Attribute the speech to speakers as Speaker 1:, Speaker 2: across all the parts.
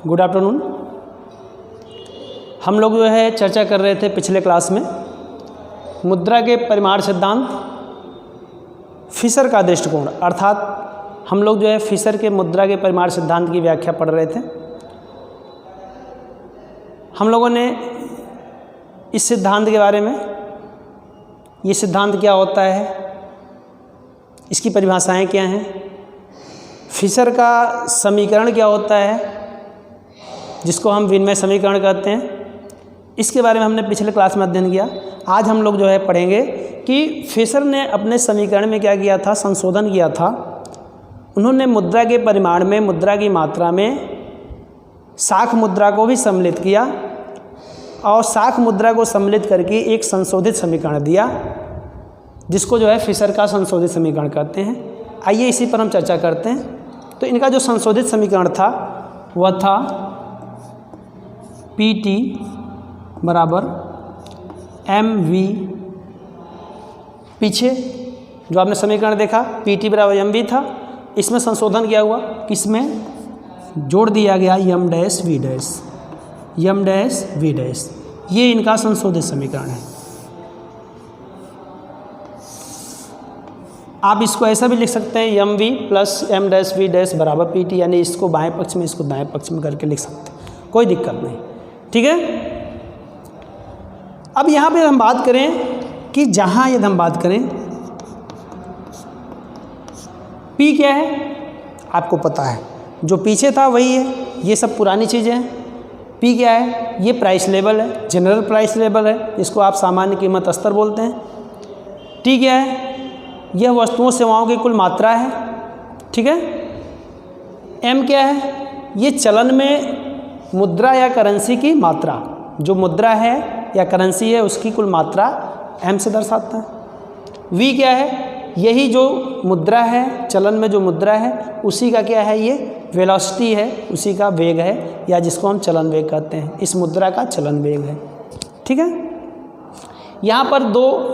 Speaker 1: Good afternoon. हम लोग जो है चर्चा कर रहे थे पिछले क्लास में मुद्रा के परिमाण सिद्धांत, फिशर का दृष्टिकोण, अर्थात हम लोग जो है फिशर के मुद्रा के परिमाण सिद्धांत की व्याख्या पढ़ रहे थे। हम लोगों ने इस सिद्धांत के बारे में, ये सिद्धांत क्या होता है, इसकी परिभाषाएं क्या हैं, फिशर का समीकरण क्या होता है जिसको हम विनिमय समीकरण कहते हैं, इसके बारे में हमने पिछले क्लास में अध्ययन किया। आज हम लोग जो है पढ़ेंगे कि फिशर ने अपने समीकरण में क्या किया था, संशोधन किया था। उन्होंने मुद्रा के परिमाण में, मुद्रा की मात्रा में साख मुद्रा को भी सम्मिलित किया और साख मुद्रा को सम्मिलित करके एक संशोधित समीकरण दिया जिसको जो है फिशर का संशोधित समीकरण कहते हैं। आइए इसी पर हम चर्चा करते हैं। तो इनका जो संशोधित समीकरण था वह था PT बराबर MV। पीछे जो आपने समीकरण देखा PT बराबर MV था, इसमें संशोधन क्या हुआ, किसमें जोड़ दिया गया M dash V dash, M dash V dash. ये इनका संशोधित समीकरण है। आप इसको ऐसा भी लिख सकते हैं MV plus M dash V dash बराबर PT, यानी इसको बाएं पक्ष में इसको दाएं पक्ष में करके लिख सकते हैं, कोई दिक्कत नहीं। ठीक है। अब यहाँ पे हम बात करें कि जहाँ यदि हम बात करें P क्या है, आपको पता है, जो पीछे था वही है, ये सब पुरानी चीज़ें हैं। P क्या है, ये प्राइस लेवल है, जनरल प्राइस लेवल है, जिसको आप सामान्य कीमत स्तर बोलते हैं। T क्या है, यह वस्तुओं सेवाओं की कुल मात्रा है। ठीक है। M क्या है, ये चलन में मुद्रा या करेंसी की मात्रा, जो मुद्रा है या करेंसी है उसकी कुल मात्रा M से दर्शाता है। V क्या है, यही जो मुद्रा है, चलन में जो मुद्रा है उसी का क्या है, ये वेलोसिटी है, उसी का वेग है, या जिसको हम चलन वेग कहते हैं, इस मुद्रा का चलन वेग है। ठीक है। यहाँ पर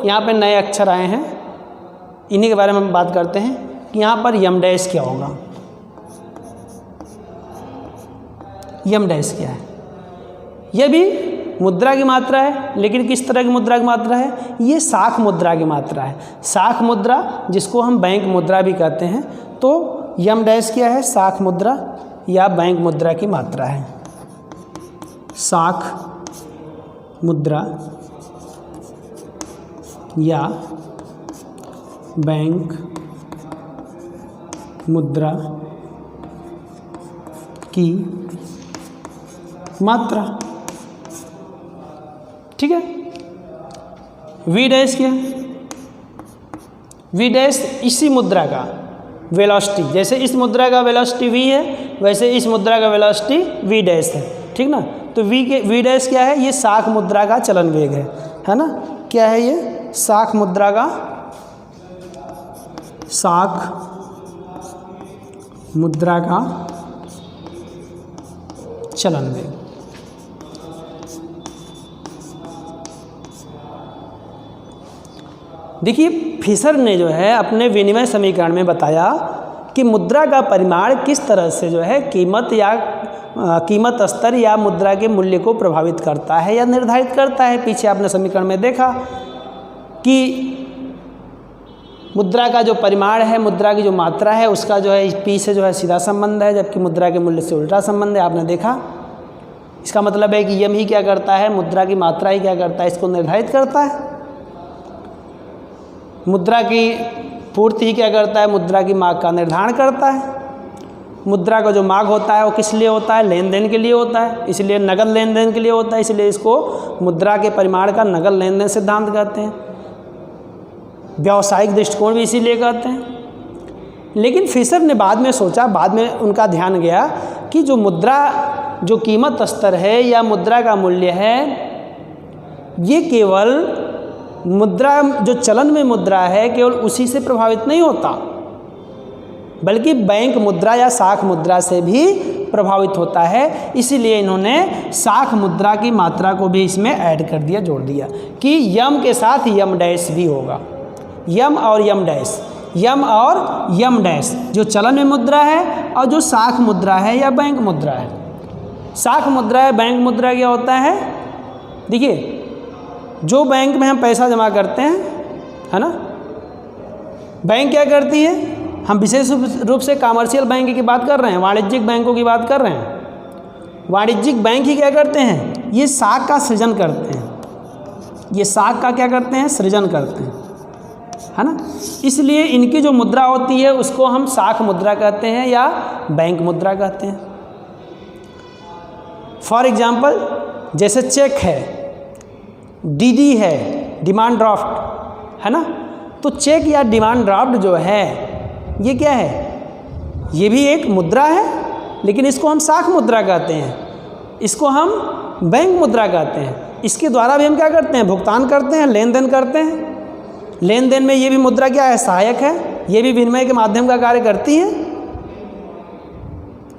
Speaker 1: यहाँ पर नए अक्षर आए हैं, इन्हीं के बारे में हम बात करते हैं कि यहाँ पर M डैश क्या होगा। M डैश क्या है, यह भी मुद्रा की मात्रा है, लेकिन किस तरह की मुद्रा की मात्रा है, ये साख मुद्रा की मात्रा है। साख मुद्रा जिसको हम बैंक मुद्रा भी कहते हैं। तो M डैश क्या है, साख मुद्रा या बैंक मुद्रा की मात्रा है। साख मुद्रा या बैंक मुद्रा की मात्रा। ठीक है। V डैश क्या है, V डैश इसी मुद्रा का वेलोसिटी, जैसे इस मुद्रा का वेलोसिटी V है वैसे इस मुद्रा का वेलोसिटी V डैश है। ठीक ना। तो V डैश क्या है, ये साख मुद्रा का चलन वेग है ना। क्या है ये, साख मुद्रा का, साख मुद्रा का चलन वेग। देखिए फिशर ने जो है अपने विनिमय समीकरण में बताया कि मुद्रा का परिमाण किस तरह से जो है कीमत स्तर या मुद्रा के मूल्य को प्रभावित करता है या निर्धारित करता है। पीछे आपने समीकरण में देखा कि मुद्रा का जो परिमाण है, मुद्रा की जो मात्रा है, उसका जो है P से जो है सीधा संबंध है, जबकि मुद्रा के मूल्य से उल्टा संबंध है। आपने देखा, इसका मतलब है कि M ही क्या करता है, मुद्रा की मात्रा ही क्या करता है, इसको निर्धारित करता है। मुद्रा की पूर्ति ही क्या करता है, मुद्रा की मांग का निर्धारण करता है। मुद्रा का जो मांग होता है वो किस लिए होता है, लेन देन के लिए होता है, इसलिए नगद लेन देन के लिए होता है, इसलिए इसको मुद्रा के परिमाण का नगद लेन देन सिद्धांत कहते हैं। व्यावसायिक दृष्टिकोण भी इसीलिए कहते हैं। लेकिन फिशर ने बाद में सोचा, बाद में उनका ध्यान गया कि जो मुद्रा, जो कीमत स्तर है या मुद्रा का मूल्य है, ये केवल मुद्रा, जो चलन में मुद्रा है, केवल उसी से प्रभावित नहीं होता, बल्कि बैंक मुद्रा या साख मुद्रा से भी प्रभावित होता है। इसीलिए इन्होंने साख मुद्रा की मात्रा को भी इसमें ऐड कर दिया, जोड़ दिया कि M के साथ M डैश भी होगा। M और M डैश, M और M डैश जो चलन में मुद्रा है और जो साख मुद्रा है या बैंक मुद्रा है। शाख मुद्रा है, बैंक मुद्रा क्या होता है? देखिए, जो बैंक में हम पैसा जमा करते हैं, है ना, बैंक क्या करती है, हम विशेष रूप से कमर्शियल बैंक की बात कर रहे हैं, वाणिज्यिक बैंकों की बात कर रहे हैं। वाणिज्यिक बैंक ही क्या करते हैं, ये शाख का सृजन करते हैं, ये शाख का क्या करते हैं, सृजन करते हैं, है ना। इसलिए इनकी जो मुद्रा होती है उसको हम शाख मुद्रा कहते हैं या बैंक मुद्रा कहते हैं। फॉर एग्जाम्पल, जैसे चेक है, डीडी है, डिमांड ड्राफ्ट, है ना, तो चेक या डिमांड ड्राफ्ट जो है ये क्या है, ये भी एक मुद्रा है, लेकिन इसको हम शाख मुद्रा कहते हैं, इसको हम बैंक मुद्रा कहते हैं। इसके द्वारा भी हम क्या करते हैं, भुगतान करते हैं, लेन देन करते हैं। लेन देन में ये भी मुद्रा क्या है, सहायक है, ये भी विनिमय के माध्यम का कार्य करती है।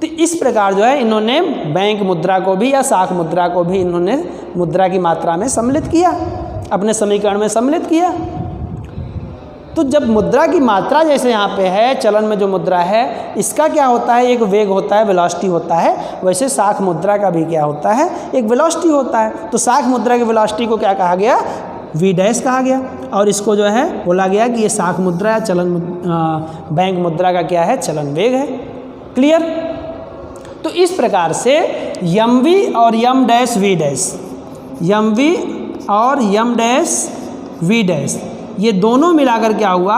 Speaker 1: तो इस प्रकार जो है इन्होंने बैंक मुद्रा को भी या शाख मुद्रा को भी इन्होंने मुद्रा की मात्रा में सम्मिलित किया, अपने समीकरण में सम्मिलित किया। तो जब मुद्रा की मात्रा जैसे यहाँ पे है, चलन में जो मुद्रा है इसका क्या होता है, एक वेग होता है, वेलोसिटी होता है, वैसे शाख मुद्रा का भी क्या होता है, एक वेलोसिटी होता है। तो शाख मुद्रा की वेलोसिटी को क्या कहा गया, वी डैश कहा गया, और इसको जो है बोला गया कि ये शाख मुद्रा या चलन बैंक मुद्रा का क्या है, चलन वेग है। क्लियर? तो इस प्रकार से यम वी और M dash V dash, M V और यम डैश वी डैश, ये दोनों मिलाकर क्या हुआ,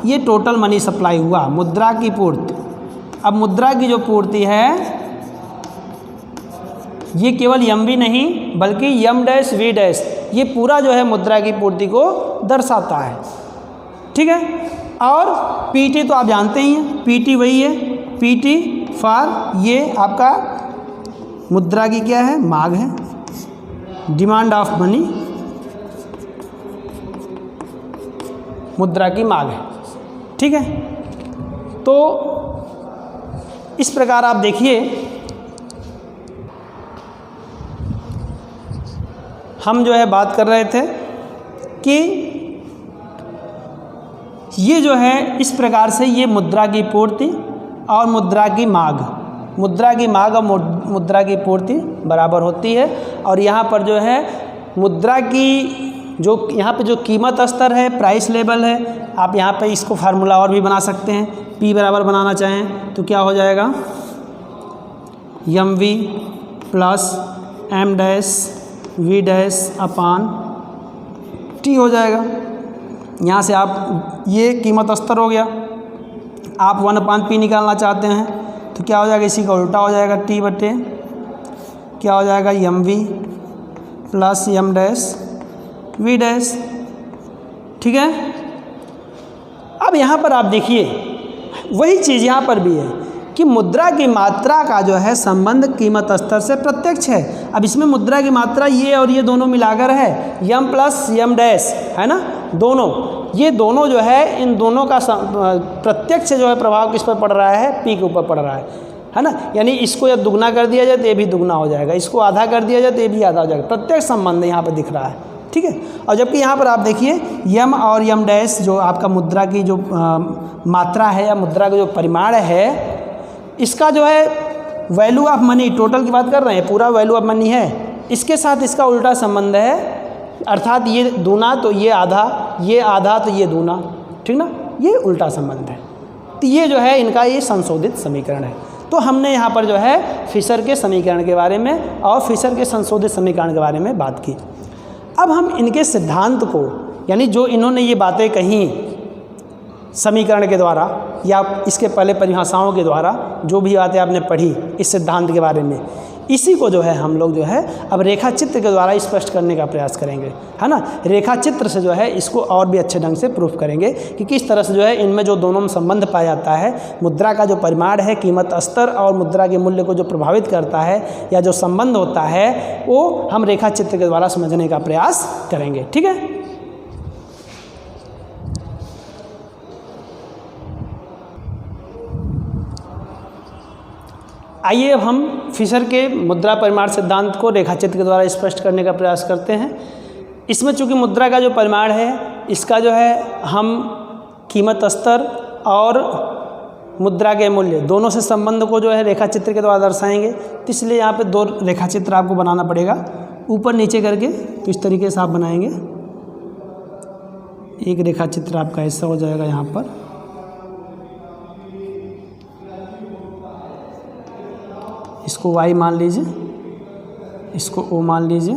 Speaker 1: ये टोटल मनी सप्लाई हुआ, मुद्रा की पूर्ति। अब मुद्रा की जो पूर्ति है ये केवल यम वी नहीं बल्कि यम डैश वी डैश, ये पूरा जो है मुद्रा की पूर्ति को दर्शाता है। ठीक है। और पीटी तो आप जानते ही हैं, पीटी वही है, पीटी फॉर ये आपका मुद्रा की क्या है, मांग है, डिमांड ऑफ मनी, मुद्रा की मांग है। ठीक है। तो इस प्रकार आप देखिए, हम जो है बात कर रहे थे कि ये जो है इस प्रकार से ये मुद्रा की पूर्ति और मुद्रा की मांग, मुद्रा की मांग और मुद्रा की पूर्ति बराबर होती है। और यहाँ पर जो है मुद्रा की जो यहाँ पे जो कीमत स्तर है, प्राइस लेवल है, आप यहाँ पे इसको फार्मूला और भी बना सकते हैं। P बराबर बनाना चाहें तो क्या हो जाएगा, M V plus M dash V dash upon T हो जाएगा। यहाँ से आप ये कीमत स्तर हो गया, आप 1/P निकालना चाहते हैं तो क्या हो जाएगा, इसी का उल्टा हो जाएगा, T बटे क्या हो जाएगा, M V plus M dash V dash. ठीक है। अब यहाँ पर आप देखिए वही चीज़ यहाँ पर भी है कि मुद्रा की मात्रा का जो है संबंध कीमत स्तर से प्रत्यक्ष है। अब इसमें मुद्रा की मात्रा ये और ये दोनों मिलाकर है, यम प्लस यम डैश, है ना, दोनों, ये दोनों जो है इन दोनों का प्रत्यक्ष जो है प्रभाव किस पर पड़ रहा है, पी के ऊपर पड़ रहा है ना। यानी इसको जब दुगना कर दिया जाए तो ये भी दुगना हो जाएगा, इसको आधा कर दिया जाए तो ये भी आधा हो जाएगा, प्रत्यक्ष संबंध यहाँ पर दिख रहा है। ठीक है। और जबकि यहाँ पर आप देखिए यम और यम डैश जो आपका मुद्रा की जो मात्रा है या मुद्रा का जो परिमाण है, इसका जो है वैल्यू ऑफ मनी, टोटल की बात कर रहे हैं, पूरा वैल्यू ऑफ मनी है, इसके साथ इसका उल्टा संबंध है, अर्थात ये दूना तो ये आधा तो ये दूना, ठीक ना, ये उल्टा संबंध है। तो ये जो है इनका ये संशोधित समीकरण है। तो हमने यहाँ पर जो है फिशर के समीकरण के बारे में और फिशर के संशोधित समीकरण के बारे में बात की। अब हम इनके सिद्धांत को, यानी जो इन्होंने ये बातें कही समीकरण के द्वारा या इसके पहले परिभाषाओं के द्वारा, जो भी बातें आपने पढ़ी इस सिद्धांत के बारे में, इसी को जो है हम लोग जो है अब रेखा चित्र के द्वारा स्पष्ट करने का प्रयास करेंगे, है ना। रेखा चित्र से जो है इसको और भी अच्छे ढंग से प्रूफ करेंगे कि किस तरह से जो है इनमें जो दोनों में संबंध पाया जाता है, मुद्रा का जो परिमाण है, कीमत स्तर और मुद्रा के मूल्य को जो प्रभावित करता है या जो संबंध होता है, वो हम रेखा चित्र के द्वारा समझने का प्रयास करेंगे। ठीक है। आइए अब हम फिशर के मुद्रा परिमाण सिद्धांत को रेखाचित्र के द्वारा स्पष्ट करने का प्रयास करते हैं। इसमें चूंकि मुद्रा का जो परिमाण है, इसका जो है हम कीमत स्तर और मुद्रा के मूल्य, दोनों से संबंध को जो है रेखा चित्र के द्वारा दर्शाएंगे। तो इसलिए यहाँ पे 2 रेखा चित्र आपको बनाना पड़ेगा ऊपर नीचे करके। तो इस तरीके से आप बनाएंगे। एक रेखा चित्र आपका ऐसा हो जाएगा यहाँ पर, इसको y मान लीजिए, इसको O मान लीजिए।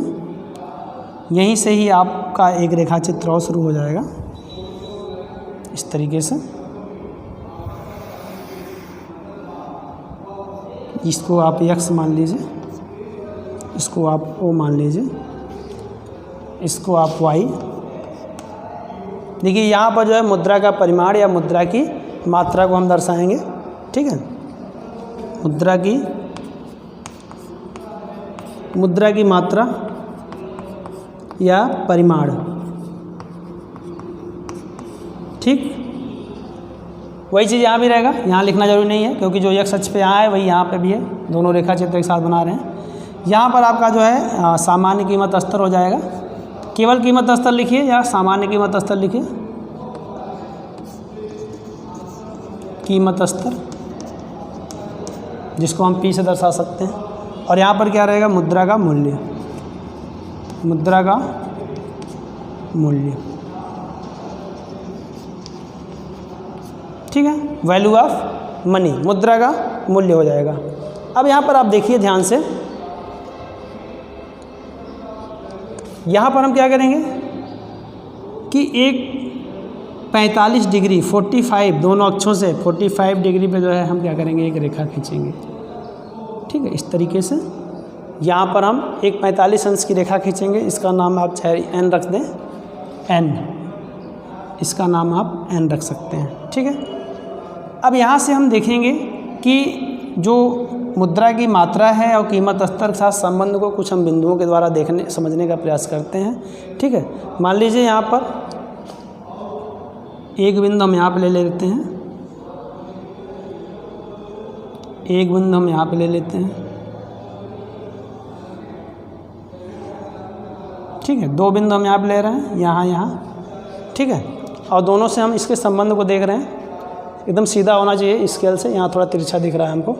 Speaker 1: यहीं से ही आपका एक रेखा चित्र और शुरू हो जाएगा इस तरीके से। इसको आप x मान लीजिए, इसको आप O मान लीजिए, इसको आप y। देखिए यहाँ पर जो है मुद्रा का परिमाण या मुद्रा की मात्रा को हम दर्शाएंगे। ठीक है, मुद्रा की मात्रा या परिमाण। ठीक, वही चीज़ यहाँ भी रहेगा, यहाँ लिखना जरूरी नहीं है क्योंकि जो x अक्ष पे यहाँ है वही यहाँ पे भी है, दोनों रेखा चित्र एक साथ बना रहे हैं। यहाँ पर आपका जो है सामान्य कीमत स्तर हो जाएगा। केवल कीमत स्तर लिखिए या सामान्य कीमत स्तर लिखिए, कीमत स्तर जिसको हम P से दर्शा सकते हैं। और यहाँ पर क्या रहेगा, मुद्रा का मूल्य, मुद्रा का मूल्य। ठीक है, वैल्यू ऑफ मनी, मुद्रा का मूल्य हो जाएगा। अब यहाँ पर आप देखिए ध्यान से, यहाँ पर हम क्या करेंगे कि एक 45 डिग्री 45 दोनों अक्षों से 45 डिग्री पे जो है हम क्या करेंगे, एक रेखा खींचेंगे। ठीक है, इस तरीके से यहाँ पर हम एक 45 अंश की रेखा खींचेंगे। इसका नाम आप चाहे n रख दें, n, इसका नाम आप n रख सकते हैं। ठीक है, अब यहाँ से हम देखेंगे कि जो मुद्रा की मात्रा है और कीमत स्तर के साथ संबंध को कुछ हम बिंदुओं के द्वारा देखने समझने का प्रयास करते हैं। ठीक है, मान लीजिए यहाँ पर एक बिंदु हम यहाँ पे ले लेते हैं, एक बिंदु हम यहाँ पे ले लेते हैं। ठीक है, 2 बिंदु हम यहाँ पे ले रहे हैं, यहाँ। ठीक है, और दोनों से हम इसके संबंध को देख रहे हैं। एकदम सीधा होना चाहिए स्केल से, यहाँ थोड़ा तिरछा दिख रहा है हमको,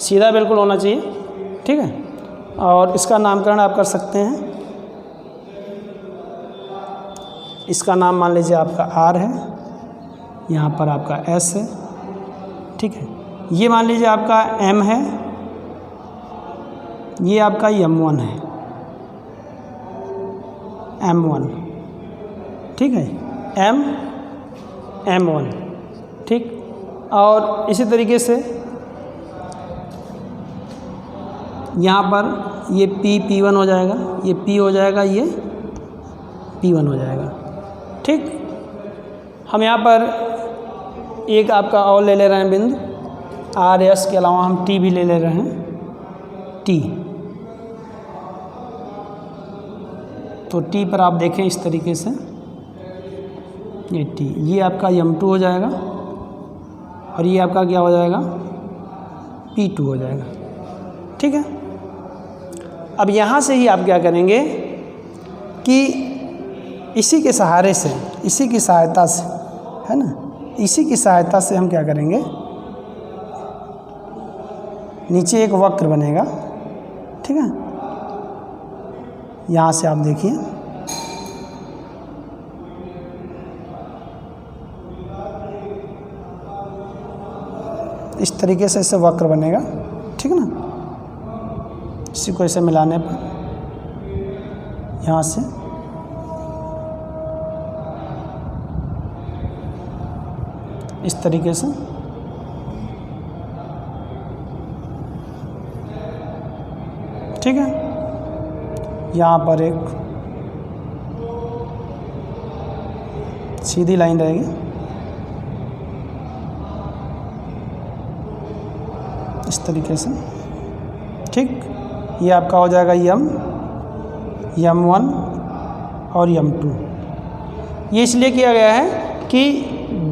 Speaker 1: सीधा बिल्कुल होना चाहिए। ठीक है, और इसका नामकरण आप कर सकते हैं। इसका नाम मान लीजिए आपका R है, यहाँ पर आपका S है। ठीक है, ये मान लीजिए आपका M है, ये आपका M1 है, M1। ठीक है, M1। ठीक, और इसी तरीके से यहाँ पर ये P1 हो जाएगा, ये P हो जाएगा, ये P1 हो जाएगा। ठीक, हम यहाँ पर एक आपका और ले ले रहे हैं बिंदु R S के अलावा हम T भी ले ले रहे हैं, T। तो T पर आप देखें इस तरीके से, ये T, ये आपका M2 हो जाएगा और ये आपका क्या हो जाएगा, P2 हो जाएगा। ठीक है, अब यहाँ से ही आप क्या करेंगे कि इसी के सहारे से, इसी की सहायता से, है ना, इसी की सहायता से हम क्या करेंगे, नीचे एक वक्र बनेगा। ठीक है, यहाँ से आप देखिए, इस तरीके से इससे वक्र बनेगा। ठीक है ना, इसी को इसे मिलाने पर यहाँ से इस तरीके से ठीक है, यहाँ पर एक सीधी लाइन रहेगी, इस तरीके से। ठीक, ये आपका हो जाएगा M1 और M2। ये इसलिए किया गया है कि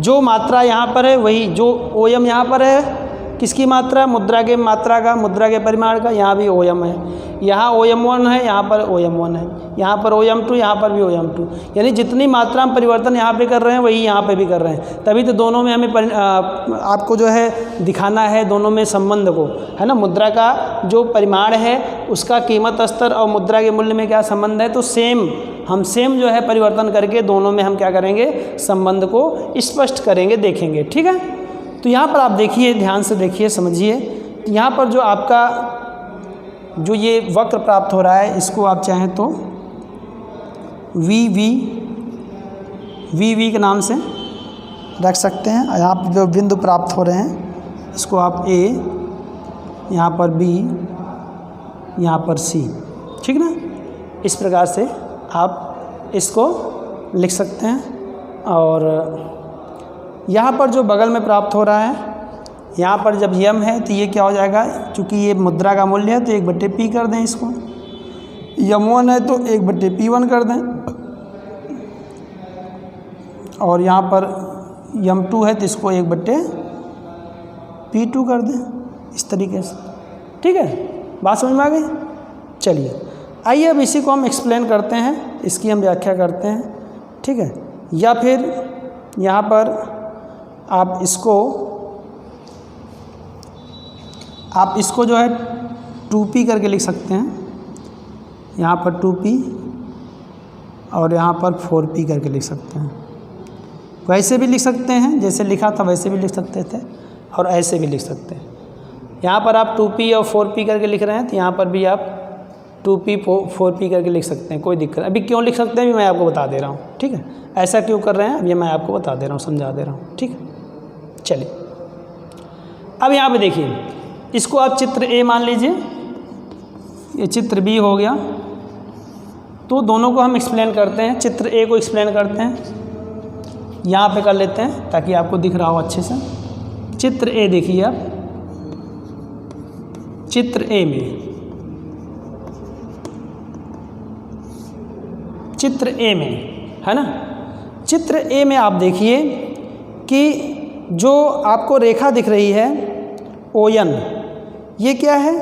Speaker 1: जो मात्रा यहाँ पर है वही जो OM यहाँ पर है किसकी मात्रा, मुद्रा के मात्रा का, मुद्रा के परिमाण का। यहाँ भी OM है, यहाँ OM1 है, यहाँ पर OM1 है, यहाँ पर OM2, यहाँ पर भी OM2। यानी जितनी मात्रा में परिवर्तन यहाँ पे कर रहे हैं वही यहाँ पे भी कर रहे हैं। तभी तो दोनों में हमें आपको जो है दिखाना है दोनों में संबंध को, है ना। मुद्रा का जो परिमाण है उसका कीमत स्तर और मुद्रा के मूल्य में क्या संबंध है, तो हम सेम जो है परिवर्तन करके दोनों में हम क्या करेंगे, संबंध को स्पष्ट करेंगे, देखेंगे। ठीक है, तो यहाँ पर आप देखिए, ध्यान से देखिए, समझिए। यहाँ पर जो आपका जो ये वक्र प्राप्त हो रहा है इसको आप चाहें तो वी के नाम से रख सकते हैं। यहाँ पर जो बिंदु प्राप्त हो रहे हैं इसको आप A, यहाँ पर B, यहाँ पर C, ठीक ना। इस प्रकार से आप इसको लिख सकते हैं। और यहाँ पर जो बगल में प्राप्त हो रहा है, यहाँ पर जब यम है तो ये क्या हो जाएगा, चूँकि ये मुद्रा का मूल्य है तो 1/P कर दें इसको। यम1 है तो 1/P1 कर दें, और यहाँ पर यम2 है तो इसको 1/P2 कर दें, इस तरीके से। ठीक है, बात समझ में आ गई। चलिए आइए अब इसी को हम एक्सप्लेन करते हैं, इसकी हम व्याख्या करते हैं। ठीक है, या फिर यहाँ पर आप इसको जो है 2P करके लिख सकते हैं। यहाँ पर 2P और यहाँ पर 4P करके लिख सकते हैं। वैसे भी लिख सकते हैं, जैसे लिखा था वैसे भी लिख सकते थे, और ऐसे भी लिख सकते हैं। यहाँ पर आप 2P और 4P करके लिख रहे हैं तो यहाँ पर भी आप 2P 4P करके लिख सकते हैं, कोई दिक्कत। अभी क्यों लिख सकते हैं अभी मैं आपको बता दे रहा हूँ। ठीक है, ऐसा क्यों कर रहे हैं अभी मैं आपको बता दे रहा हूँ, समझा दे रहा हूँ। ठीक है, चलिए अब यहाँ पे देखिए, इसको आप चित्र A मान लीजिए, ये चित्र B हो गया। तो दोनों को हम एक्सप्लेन करते हैं। चित्र A को एक्सप्लेन करते हैं, यहाँ पे कर लेते हैं ताकि आपको दिख रहा हो अच्छे से। चित्र A देखिए आप, चित्र A में है ना, चित्र A में आप देखिए कि जो आपको रेखा दिख रही है ON, ये क्या है,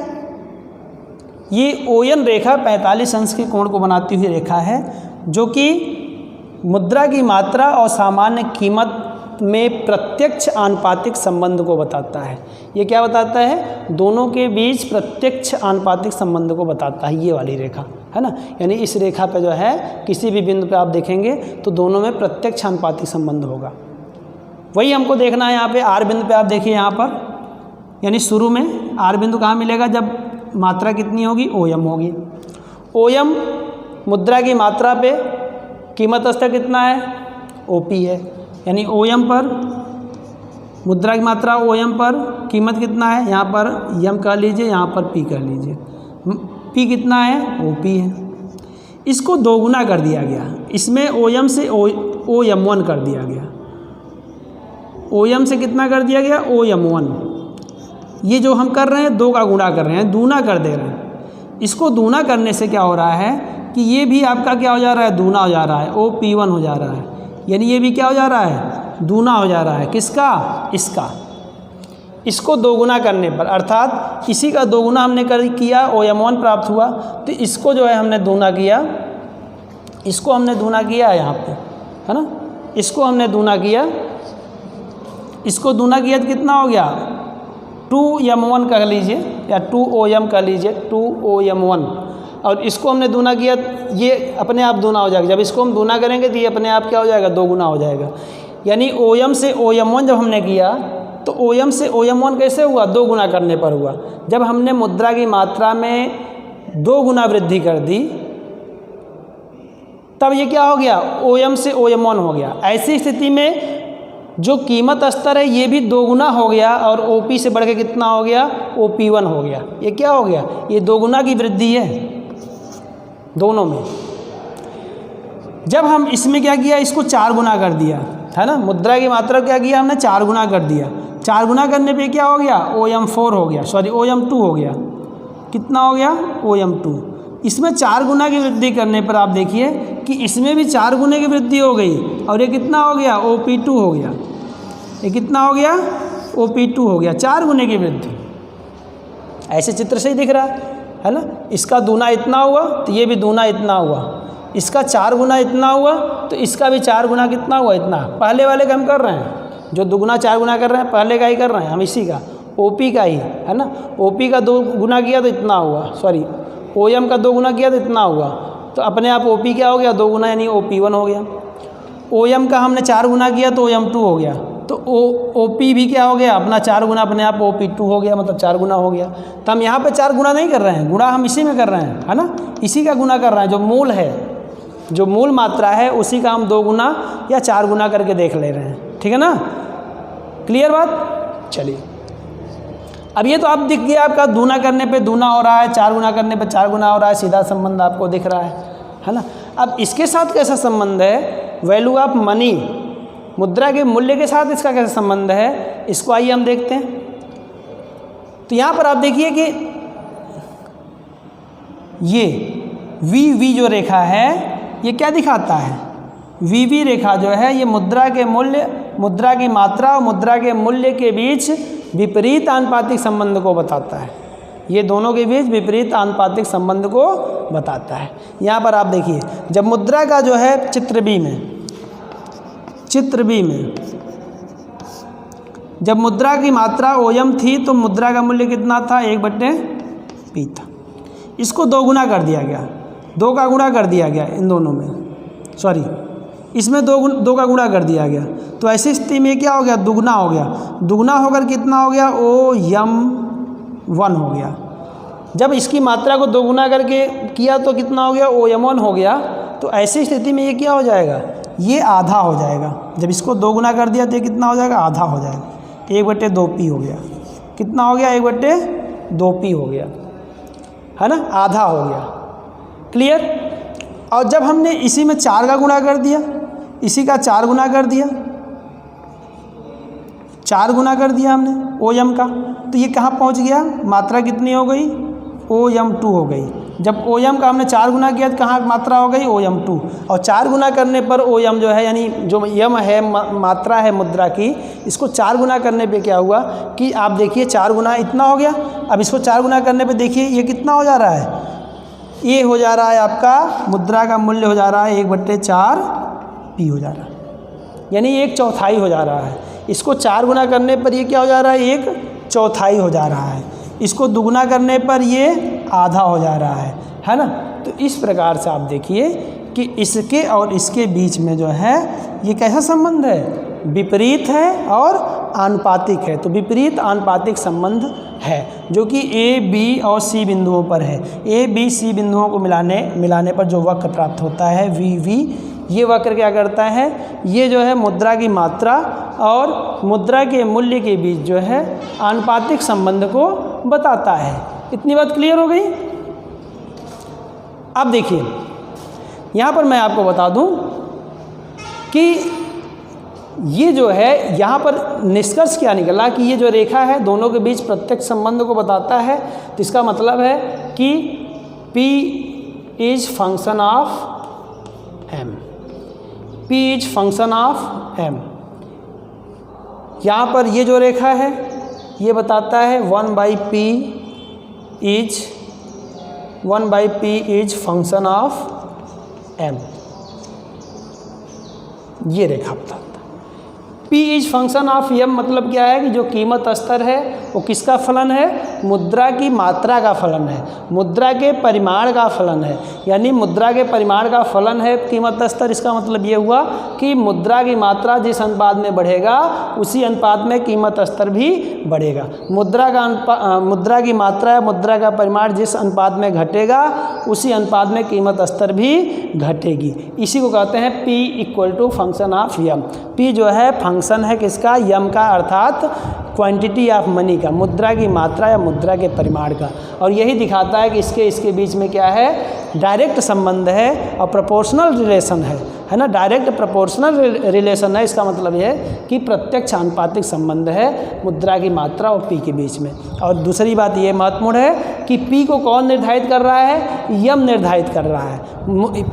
Speaker 1: ये ON रेखा 45 अंश के कोण को बनाती हुई रेखा है, जो कि मुद्रा की मात्रा और सामान्य कीमत में प्रत्यक्ष आनुपातिक संबंध को बताता है। ये क्या बताता है, दोनों के बीच प्रत्यक्ष आनुपातिक संबंध को बताता है, ये वाली रेखा है ना। यानी इस रेखा पे जो है किसी भी बिंदु पे आप देखेंगे तो दोनों में प्रत्यक्ष आनुपातिक संबंध होगा। वही हमको देखना है यहाँ पे। R बिंदु पे आप देखिए, यहाँ पर यानी शुरू में R बिंदु कहाँ मिलेगा, जब मात्रा कितनी होगी, OM होगी। OM मुद्रा की मात्रा पे कीमत स्तर कितना है, OP है। यानी OM पर मुद्रा की मात्रा, OM पर कीमत कितना है, यहाँ पर M कर लीजिए, यहाँ पर P कर लीजिए। P कितना है, OP है। इसको दोगुना कर दिया गया, इसमें OM से OM1 कर दिया गया। OM से कितना कर दिया गया, OM1। ये जो हम कर रहे हैं 2 का गुणा कर रहे हैं, दूना कर दे रहे हैं। इसको दूना करने से क्या हो रहा है कि ये भी आपका क्या हो जा रहा है, दूना हो जा रहा है, OP1 हो जा रहा है। यानी ये भी क्या हो जा रहा है, दूना हो जा रहा है। किसका, इसका। इसको दोगुना करने पर, अर्थात इसी का दोगुना हमने किया, OM1 प्राप्त हुआ, तो इसको जो है हमने दूना किया, इसको हमने दूना किया यहाँ पे, है ना। इसको हमने दूना किया, इसको दूना किया तो कितना हो गया, 2M1 कर लीजिए या 2OM कर लीजिए, 2OM1। और इसको हमने दूना किया, ये अपने आप दूना हो जाएगा। जब इसको हम दूना करेंगे तो ये अपने आप क्या हो जाएगा, 2 गुना हो जाएगा। यानी OM से OM1 जब हमने किया तो OM से OM1 कैसे हुआ, 2 गुना करने पर हुआ। जब हमने मुद्रा की मात्रा में 2 गुना वृद्धि कर दी तब ये क्या हो गया, OM से OM1 हो गया। ऐसी स्थिति में जो कीमत स्तर है ये भी 2 गुना हो गया और OP से बढ़ के कितना हो गया, OP1 हो गया। ये क्या हो गया, ये 2 गुना की वृद्धि है दोनों में। जब हम इसमें क्या किया, इसको 4 गुना कर दिया, है ना। मुद्रा की मात्रा क्या किया हमने, 4 गुना कर दिया। 4 गुना करने पे क्या हो गया, OM4 हो गया, सॉरी OM2 हो गया। कितना हो गया, OM2। इसमें 4 गुना की वृद्धि करने पर आप देखिए कि इसमें भी 4 गुने की वृद्धि हो गई और ये कितना हो गया, OP2 हो गया। ये कितना हो गया, OP2 हो गया, 4 गुने की वृद्धि। ऐसे चित्र से ही दिख रहा है ना। इसका दूना इतना हुआ तो ये भी दूना इतना हुआ, इसका 4 गुना इतना हुआ तो इसका भी 4 गुना कितना हुआ, इतना। पहले वाले का हम कर रहे हैं, जो दुगुना 4 गुना कर रहे हैं पहले का ही कर रहे हैं हम, इसी का OP का ही है ना। OP का 2 गुना किया तो इतना हुआ, सॉरी OM का 2 गुना किया तो इतना हुआ, तो अपने आप OP क्या हो गया, 2 गुना यानी OP1 हो गया। OM का हमने 4 गुना किया तो OM2 हो गया, तो OP भी क्या हो गया, अपना 4 गुना अपने आप OP2 हो गया, मतलब 4 गुना हो गया। तो हम यहाँ पे 4 गुना नहीं कर रहे हैं, गुणा हम इसी में कर रहे हैं, है ना, इसी का गुना कर रहे हैं। जो मूल है, जो मूल मात्रा है उसी का हम 2 गुना या 4 गुना करके देख ले रहे हैं, ठीक है ना। क्लियर बात। चलिए अब ये तो आप दिख गया, आपका दूना करने पे दूना हो रहा है, 4 गुना करने पे 4 गुना हो रहा है, सीधा संबंध आपको दिख रहा है ना। अब इसके साथ कैसा संबंध है, वैल्यू ऑफ मनी, मुद्रा के मूल्य के साथ इसका कैसा संबंध है, इसको आइए हम देखते हैं। तो यहाँ पर आप देखिए कि ये VV जो रेखा है ये क्या दिखाता है, VV रेखा जो है ये मुद्रा के मूल्य, मुद्रा की मात्रा और मुद्रा के मूल्य के बीच विपरीत आनुपातिक संबंध को बताता है। ये दोनों के बीच विपरीत आनुपातिक संबंध को बताता है। यहाँ पर आप देखिए, जब मुद्रा का जो है चित्र बी में जब मुद्रा की मात्रा OM थी तो मुद्रा का मूल्य कितना था, 1/P था। इसको 2 गुना कर दिया गया, 2 का गुणा कर दिया गया इन दोनों में, सॉरी इसमें 2 का गुणा कर दिया गया, तो ऐसी स्थिति में क्या हो गया, दुगना हो गया। दुगना होकर कितना हो गया, OM1 हो गया। जब इसकी मात्रा को 2 गुना करके किया तो कितना हो गया, OM1 हो गया। तो ऐसी स्थिति में ये क्या हो जाएगा, ये आधा हो जाएगा। जब इसको 2 गुना कर दिया तो ये कितना हो जाएगा, आधा हो जाएगा, 1/2P हो गया। कितना हो गया, 1/2P हो गया, है ना, आधा हो गया। क्लियर। और जब हमने इसी में 4 का गुणा कर दिया, इसी का 4 गुना कर दिया, 4 गुना कर दिया हमने OM का, तो ये कहाँ पहुँच गया, मात्रा कितनी हो गई, OM2 हो गई। जब OM का हमने 4 गुना किया तो कहाँ मात्रा हो गई, OM2। और 4 गुना करने पर OM जो है, यानी जो यम है मात्रा है मुद्रा की, इसको 4 गुना करने पे क्या हुआ कि आप देखिए 4 गुना इतना हो गया। अब इसको 4 गुना करने पे देखिए ये कितना हो जा रहा है, ये हो जा रहा है आपका मुद्रा का मूल्य हो जा रहा है 1/4P हो जा रहा है, यानी 1/4 हो जा रहा है। इसको 4 गुना करने पर ये क्या हो जा रहा है, 1/4 हो जा रहा है। इसको दुगुना करने पर ये आधा हो जा रहा है ना। तो इस प्रकार से आप देखिए कि इसके और इसके बीच में जो है ये कैसा संबंध है, विपरीत है और आनुपातिक है। तो विपरीत आनुपातिक संबंध है जो कि A, B और C बिंदुओं पर है। A, B, C बिंदुओं को मिलाने पर जो वक्र प्राप्त होता है VV, ये वक्र क्या करता है, ये जो है मुद्रा की मात्रा और मुद्रा के मूल्य के बीच जो है आनुपातिक संबंध को बताता है। इतनी बात क्लियर हो गई। अब देखिए यहाँ पर मैं आपको बता दूं कि ये जो है यहाँ पर निष्कर्ष क्या निकला कि ये जो रेखा है दोनों के बीच प्रत्यक्ष संबंध को बताता है। तो इसका मतलब है कि P is function of M, P is function of M। यहाँ पर ये जो रेखा है ये बताता है 1/P is function of M। ये रेखा बताता है। P is function of M मतलब क्या है कि जो कीमत स्तर है वो किसका फलन है, मुद्रा की मात्रा का फलन है, मुद्रा के परिमाण का फलन है। यानी मुद्रा के परिमाण का फलन है कीमत स्तर। इसका मतलब ये हुआ कि मुद्रा की मात्रा जिस अनुपात में बढ़ेगा उसी अनुपात में कीमत स्तर भी बढ़ेगा। मुद्रा की मात्रा या मुद्रा का परिमाण जिस अनुपात में घटेगा उसी अनुपात में कीमत स्तर भी घटेगी। इसी को कहते हैं P equal to function of M। P जो है फंक्शन है किसका, M का, अर्थात क्वांटिटी ऑफ मनी का, मुद्रा की मात्रा या मुद्रा के परिमाण का। और यही दिखाता है कि इसके बीच में क्या है, डायरेक्ट संबंध है और प्रोपोर्शनल रिलेशन है ना, डायरेक्ट प्रोपोर्शनल रिलेशन है। इसका मतलब यह है कि प्रत्यक्ष आनुपातिक संबंध है मुद्रा की मात्रा और P के बीच में। और दूसरी बात ये महत्वपूर्ण है कि P को कौन निर्धारित कर रहा है, M निर्धारित कर रहा है।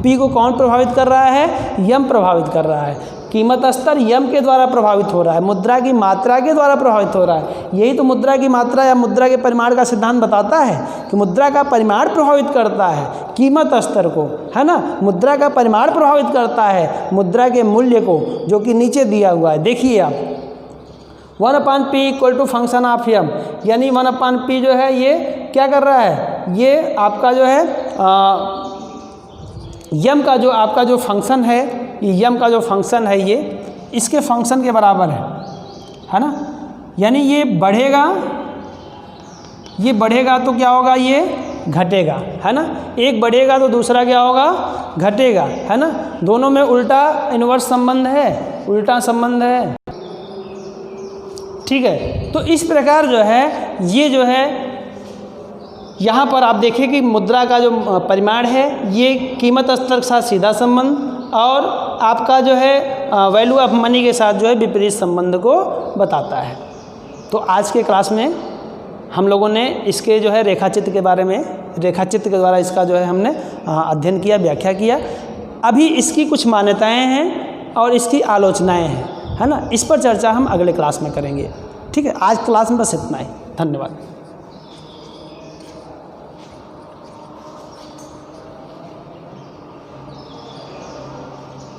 Speaker 1: P को कौन प्रभावित कर रहा है, M प्रभावित कर रहा है। कीमत स्तर यम के द्वारा प्रभावित हो रहा है, मुद्रा की मात्रा के द्वारा प्रभावित हो रहा है। यही तो मुद्रा की मात्रा या मुद्रा के परिमाण का सिद्धांत बताता है कि मुद्रा का परिमाण प्रभावित करता है कीमत स्तर को, है ना। मुद्रा का परिमाण प्रभावित करता है मुद्रा के मूल्य को, जो कि नीचे दिया हुआ है। देखिए आप 1/p equal to function of M, यानी 1/p जो है ये क्या कर रहा है, ये आपका जो है यम का जो आपका जो फंक्शन है, ये यम का जो फंक्शन है ये इसके फंक्शन के बराबर है ना। यानी ये बढ़ेगा तो क्या होगा, ये घटेगा, है ना। एक बढ़ेगा तो दूसरा क्या होगा, घटेगा, है ना। दोनों में उल्टा इन्वर्स संबंध है, उल्टा संबंध है, ठीक है। तो इस प्रकार जो है ये जो है यहाँ पर आप देखें कि मुद्रा का जो परिमाण है ये कीमत स्तर के साथ सीधा संबंध और आपका जो है वैल्यू ऑफ मनी के साथ जो है विपरीत संबंध को बताता है। तो आज के क्लास में हम लोगों ने इसके जो है रेखाचित्र के बारे में, रेखाचित्र के द्वारा इसका जो है हमने अध्ययन किया, व्याख्या किया। अभी इसकी कुछ मान्यताएं हैं और इसकी आलोचनाएं हैं, है ना। इस पर चर्चा हम अगले क्लास में करेंगे, ठीक है। आज क्लास में बस इतना ही, धन्यवाद।